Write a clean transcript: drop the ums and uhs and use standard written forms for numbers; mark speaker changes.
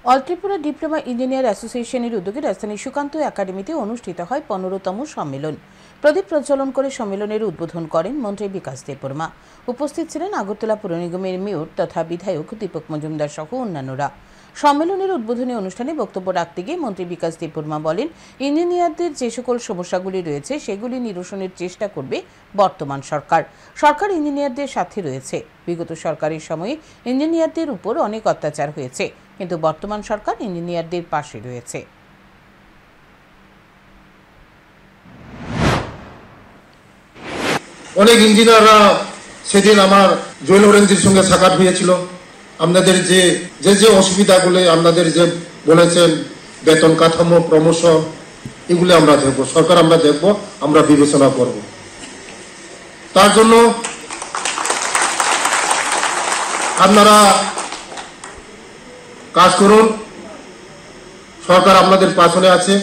Speaker 1: All Tripura diploma engineer অ্যাসোসিয়েশনের উদ্যোগে রাজধানীর সুকান্ত একাডেমিতে অনুষ্ঠিত হয় 15তম সম্মেলন। প্রদীপ প্রজ্বলন করে সম্মেলনের উদ্বোধন করেন মন্ত্রী বিকাশ দেববর্মা। উপস্থিত ছিলেন আগরতলা পৌর নিগমের মেয়র তথা বিধায়ক দীপক মজুমদার সহ অন্যান্যরা। সম্মেলনের উদ্বোধনী অনুষ্ঠানে বক্তব্য রাখতে গিয়ে মন্ত্রী বিকাশ দেববর্মা বলেন, ইঞ্জিনিয়ারদের যে সকল সমস্যাগুলি রয়েছে সেগুলি নিরসনের চেষ্টা করবে বর্তমান সরকার। সরকার ইঞ্জিনিয়ারদের সাথে রয়েছে। বিগত সরকারের সময়ে ইঞ্জিনিয়ারদের উপর অনেক অত্যাচার হয়েছে, কিন্তু বর্তমান সরকার ইঞ্জিনিয়ারদের পাশে রয়েছে।
Speaker 2: অনেক ইঞ্জিনিয়াররা সেদিন আমার জুয়েল অরেঞ্জের সঙ্গে সাক্ষাৎ হয়েছিল। আপনাদের যে যে অসুবিধাগুলো আপনাদের যে বলেছেন, বেতন কাঠামো, প্রমোশন, এগুলো আমরা দেখবো, সরকার আমরা দেখবো, আমরা বিবেচনা করব। তার জন্য আপনারা কাজ করুন, সরকার আপনাদের পাশে আছে।